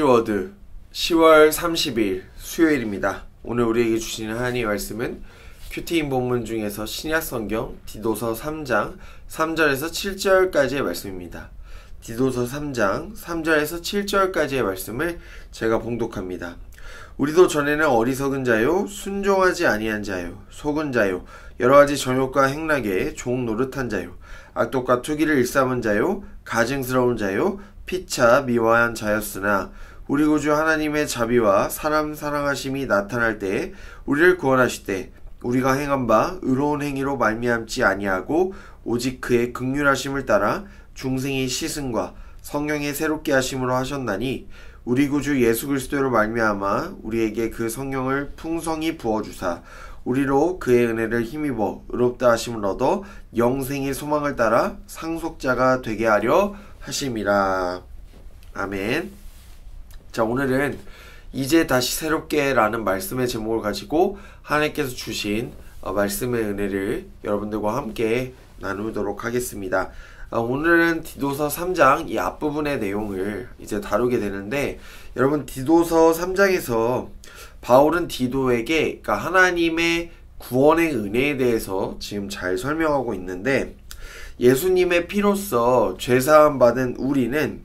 딴지워드 10월 30일 수요일입니다. 오늘 우리에게 주시는 하나님의 말씀은 큐티인 본문 중에서 신약성경 디도서 3장 3절에서 7절까지의 말씀입니다. 디도서 3장 3절에서 7절까지의 말씀을 제가 봉독합니다. 우리도 전에는 어리석은 자요, 순종하지 아니한 자요, 속은 자요, 여러가지 정욕과 행락에 종 노릇한 자요, 악독과 투기를 일삼은 자요, 가증스러운 자요, 피차 미화한 자였으나 우리 구주 하나님의 자비와 사람 사랑하심이 나타날 때에 우리를 구원하시되 우리가 행한 바 의로운 행위로 말미암지 아니하고 오직 그의 긍휼하심을 따라 중생의 시승과 성령의 새롭게 하심으로 하셨나니 우리 구주 예수 그리스도로 말미암아 우리에게 그 성령을 풍성히 부어주사 우리로 그의 은혜를 힘입어 의롭다 하심을 얻어 영생의 소망을 따라 상속자가 되게 하려 하심이라. 아멘. 자, 오늘은 이제 다시 새롭게 라는 말씀의 제목을 가지고 하나님께서 주신 말씀의 은혜를 여러분들과 함께 나누도록 하겠습니다. 오늘은 디도서 3장 이 앞부분의 내용을 이제 다루게 되는데, 여러분 디도서 3장에서 바울은 디도에게 그러니까 하나님의 구원의 은혜에 대해서 지금 잘 설명하고 있는데, 예수님의 피로써 죄사함 받은 우리는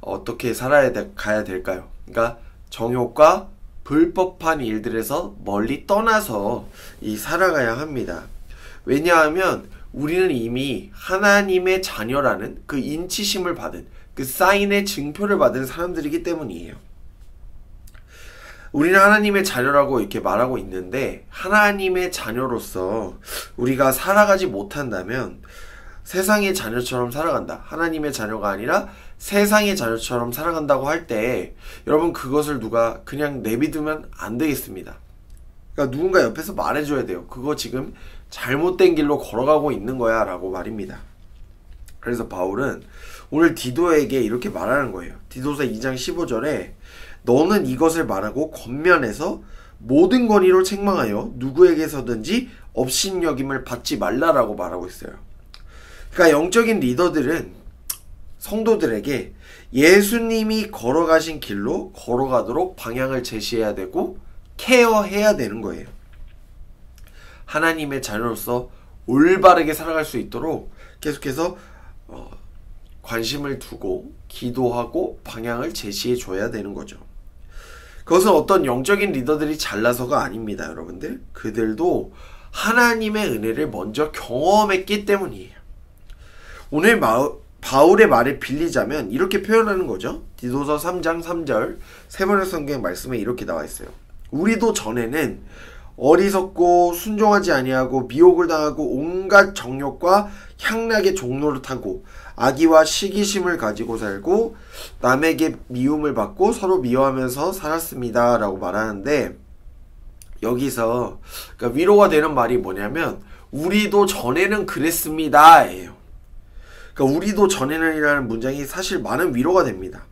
어떻게 가야 될까요? 그러니까 정욕과 불법한 일들에서 멀리 떠나서 살아가야 합니다. 왜냐하면 우리는 이미 하나님의 자녀라는 그 인치심을 받은 그 사인의 증표를 받은 사람들이기 때문이에요. 우리는 하나님의 자녀라고 이렇게 말하고 있는데, 하나님의 자녀로서 우리가 살아가지 못한다면 세상의 자녀처럼 살아간다, 하나님의 자녀가 아니라 세상의 자녀처럼 살아간다고 할 때 여러분 그것을 누가 그냥 내비두면 안 되겠습니다. 그러니까 누군가 옆에서 말해줘야 돼요. 그거 지금 잘못된 길로 걸어가고 있는 거야 라고 말입니다. 그래서 바울은 오늘 디도에게 이렇게 말하는 거예요. 디도서 2장 15절에 너는 이것을 말하고 겉면에서 모든 권위로 책망하여 누구에게서든지 업신여김을 받지 말라라고 말하고 있어요. 그러니까 영적인 리더들은 성도들에게 예수님이 걸어가신 길로 걸어가도록 방향을 제시해야 되고 케어해야 되는 거예요. 하나님의 자녀로서 올바르게 살아갈 수 있도록 계속해서 관심을 두고 기도하고 방향을 제시해 줘야 되는 거죠. 그것은 어떤 영적인 리더들이 잘나서가 아닙니다. 여러분들, 그들도 하나님의 은혜를 먼저 경험했기 때문이에요. 오늘 바울의 말을 빌리자면 이렇게 표현하는 거죠. 디도서 3장 3절 세번역 성경 말씀에 이렇게 나와 있어요. 우리도 전에는 어리석고 순종하지 아니하고 미혹을 당하고 온갖 정욕과 향락의 종노릇하고 악의와 시기심을 가지고 살고 남에게 미움을 받고 서로 미워하면서 살았습니다 라고 말하는데, 여기서 그러니까 위로가 되는 말이 뭐냐면 우리도 전에는 그랬습니다 예요. 그러니까 우리도 전에는 이라는 문장이 사실 많은 위로가 됩니다.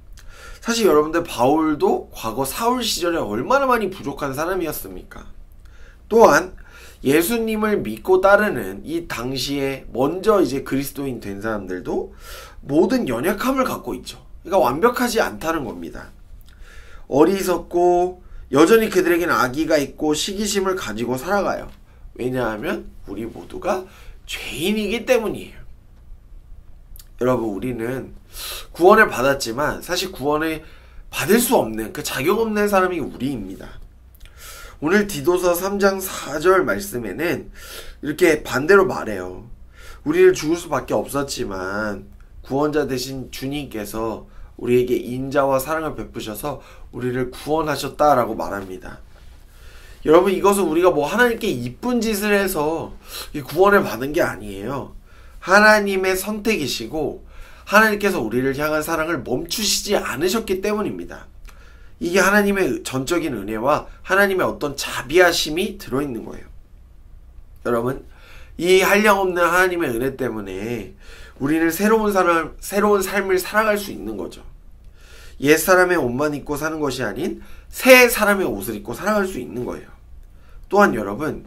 사실 여러분들 바울도 과거 사울 시절에 얼마나 많이 부족한 사람이었습니까? 또한 예수님을 믿고 따르는 이 당시에 먼저 이제 그리스도인 된 사람들도 모든 연약함을 갖고 있죠. 그러니까 완벽하지 않다는 겁니다. 어리석고 여전히 그들에게는 악의가 있고 시기심을 가지고 살아가요. 왜냐하면 우리 모두가 죄인이기 때문이에요. 여러분, 우리는 구원을 받았지만 사실 구원을 받을 수 없는 그 자격 없는 사람이 우리입니다. 오늘 디도서 3장 4절 말씀에는 이렇게 반대로 말해요. 우리는 죽을 수밖에 없었지만 구원자 되신 주님께서 우리에게 인자와 사랑을 베푸셔서 우리를 구원하셨다라고 말합니다. 여러분, 이것은 우리가 하나님께 이쁜 짓을 해서 구원을 받은 게 아니에요. 하나님의 선택이시고 하나님께서 우리를 향한 사랑을 멈추시지 않으셨기 때문입니다. 이게 하나님의 전적인 은혜와 하나님의 어떤 자비하심이 들어있는 거예요. 여러분, 이 한량없는 하나님의 은혜 때문에 우리는 새로운 삶을 살아갈 수 있는 거죠. 옛사람의 옷만 입고 사는 것이 아닌 새 사람의 옷을 입고 살아갈 수 있는 거예요. 또한 여러분,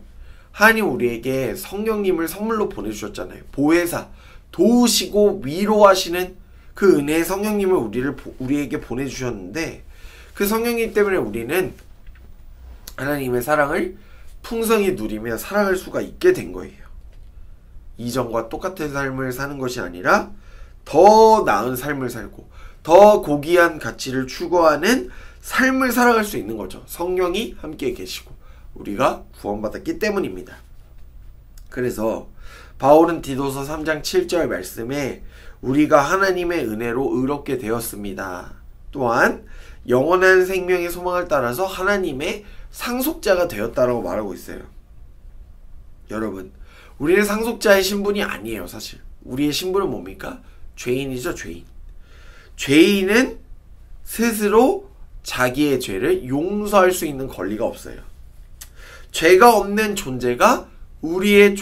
하나님 우리에게 성령님을 선물로 보내주셨잖아요. 보혜사, 도우시고 위로하시는 그 은혜의 성령님을 우리에게 보내주셨는데, 그 성령이기 때문에 우리는 하나님의 사랑을 풍성히 누리며 살아갈 수가 있게 된 거예요. 이전과 똑같은 삶을 사는 것이 아니라 더 나은 삶을 살고 더 고귀한 가치를 추구하는 삶을 살아갈 수 있는 거죠. 성령이 함께 계시고 우리가 구원받았기 때문입니다. 그래서 바울은 디도서 3장 7절 말씀에 우리가 하나님의 은혜로 의롭게 되었습니다. 또한 영원한 생명의 소망을 따라서 하나님의 상속자가 되었다라고 말하고 있어요. 여러분, 우리는 상속자의 신분이 아니에요. 사실 우리의 신분은 뭡니까? 죄인이죠. 죄인. 죄인은 스스로 자기의 죄를 용서할 수 있는 권리가 없어요. 죄가 없는 존재가 우리의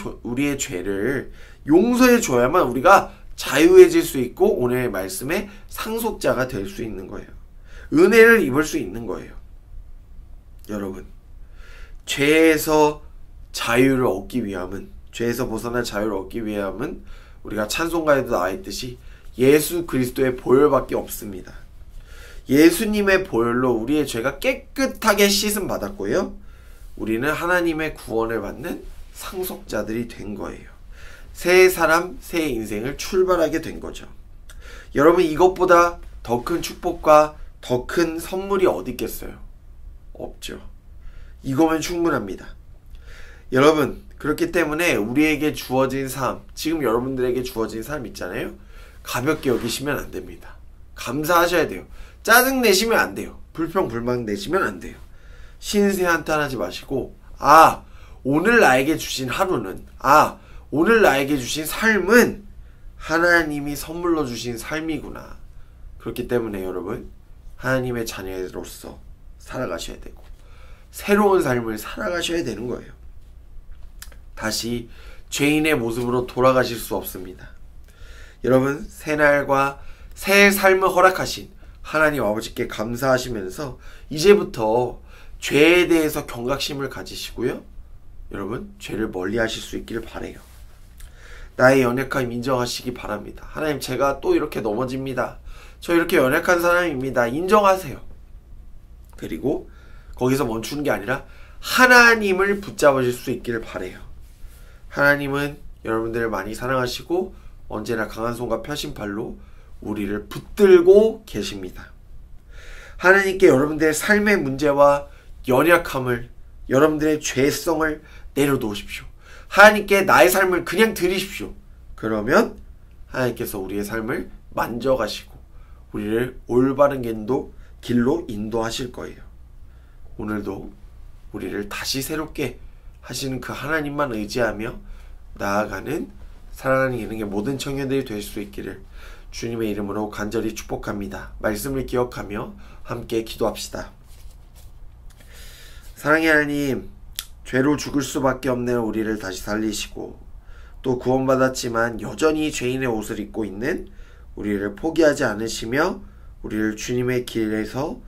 죄를 용서해 줘야만 우리가 자유해질 수 있고 오늘 말씀의 상속자가 될 수 있는 거예요. 은혜를 입을 수 있는 거예요. 여러분, 죄에서 자유를 얻기 위함은, 죄에서 벗어난 자유를 얻기 위함은 우리가 찬송가에도 나와 있듯이 예수 그리스도의 보혈밖에 없습니다. 예수님의 보혈로 우리의 죄가 깨끗하게 씻음 받았고요. 우리는 하나님의 구원을 받는 상속자들이 된 거예요. 새 사람, 새 인생을 출발하게 된 거죠. 여러분, 이것보다 더 큰 축복과 더 큰 선물이 어디 있겠어요? 없죠. 이거면 충분합니다. 여러분, 그렇기 때문에 우리에게 주어진 삶, 지금 여러분들에게 주어진 삶 있잖아요. 가볍게 여기시면 안 됩니다. 감사하셔야 돼요. 짜증 내시면 안 돼요. 불평 불만 내시면 안 돼요. 신세 한탄하지 마시고, 오늘 나에게 주신 하루는, 오늘 나에게 주신 삶은 하나님이 선물로 주신 삶이구나. 그렇기 때문에 여러분, 하나님의 자녀로서 살아가셔야 되고 새로운 삶을 살아가셔야 되는 거예요. 다시 죄인의 모습으로 돌아가실 수 없습니다. 여러분, 새 날과 새 삶을 허락하신 하나님 아버지께 감사하시면서 이제부터 죄에 대해서 경각심을 가지시고요. 여러분, 죄를 멀리 하실 수 있기를 바라요. 나의 연약함 인정하시기 바랍니다. 하나님, 제가 또 이렇게 넘어집니다. 저 이렇게 연약한 사람입니다. 인정하세요. 그리고 거기서 멈추는 게 아니라 하나님을 붙잡으실 수 있기를 바라요. 하나님은 여러분들을 많이 사랑하시고 언제나 강한 손과 펴신 팔로 우리를 붙들고 계십니다. 하나님께 여러분들의 삶의 문제와 연약함을, 여러분들의 죄성을 내려놓으십시오. 하나님께 나의 삶을 그냥 드리십시오. 그러면 하나님께서 우리의 삶을 만져가시고 우리를 올바른 길로 인도하실 거예요. 오늘도 우리를 다시 새롭게 하시는 그 하나님만 의지하며 나아가는 사랑하는 예능의 모든 청년들이 될 수 있기를 주님의 이름으로 간절히 축복합니다. 말씀을 기억하며 함께 기도합시다. 사랑의 하나님, 죄로 죽을 수밖에 없는 우리를 다시 살리시고 또 구원받았지만 여전히 죄인의 옷을 입고 있는 우리를 포기하지 않으시며 우리를 주님의 길에서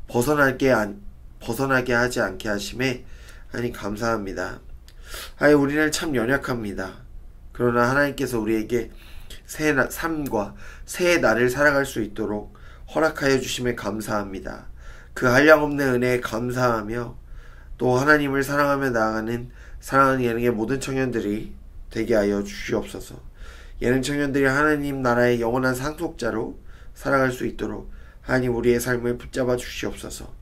벗어나게 하지 않게 하심에 하나님 감사합니다. 우리는 참 연약합니다. 그러나 하나님께서 우리에게 새 삶과 새 날을 살아갈 수 있도록 허락하여 주심에 감사합니다. 그 한량없는 은혜에 감사하며 또 하나님을 사랑하며 나아가는 사랑하는 예능의 모든 청년들이 되게 하여 주시옵소서. 예능 청년들이 하나님 나라의 영원한 상속자로 살아갈 수 있도록 하나님 우리의 삶을 붙잡아 주시옵소서.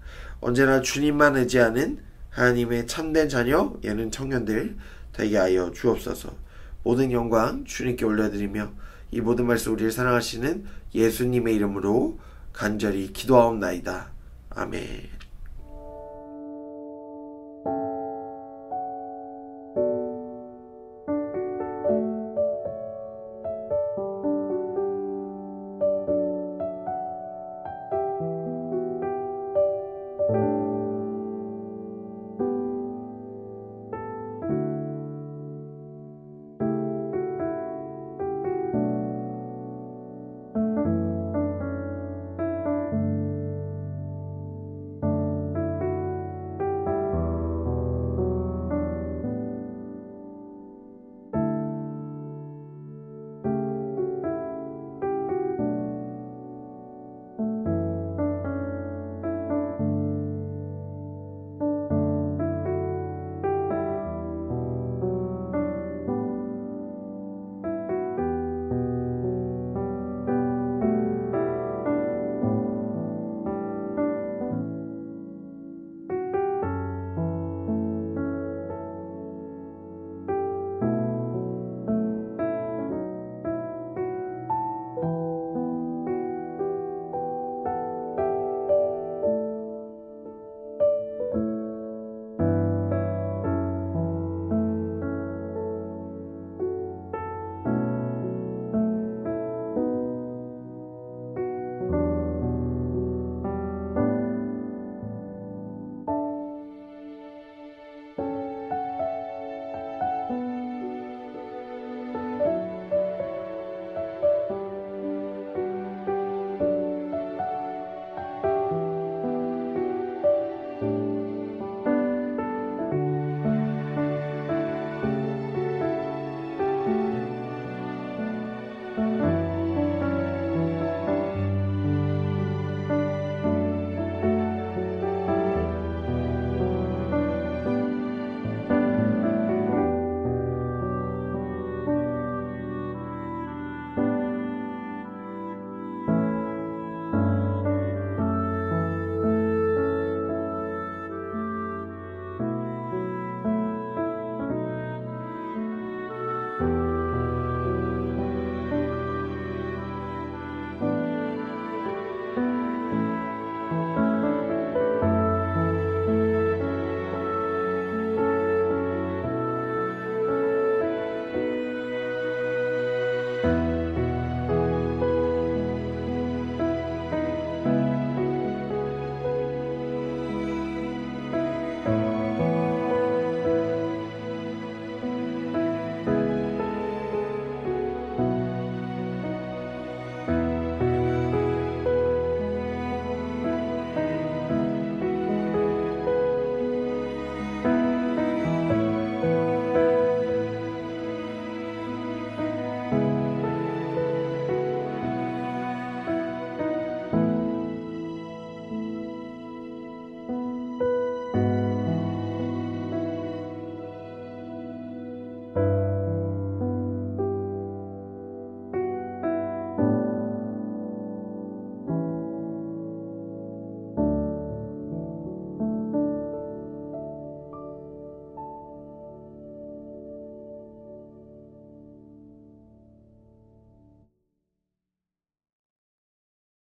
언제나 주님만 의지하는 하나님의 참된 자녀 예능 청년들 되게 하여 주옵소서. 모든 영광 주님께 올려드리며 이 모든 말씀 우리를 사랑하시는 예수님의 이름으로 간절히 기도하옵나이다. 아멘.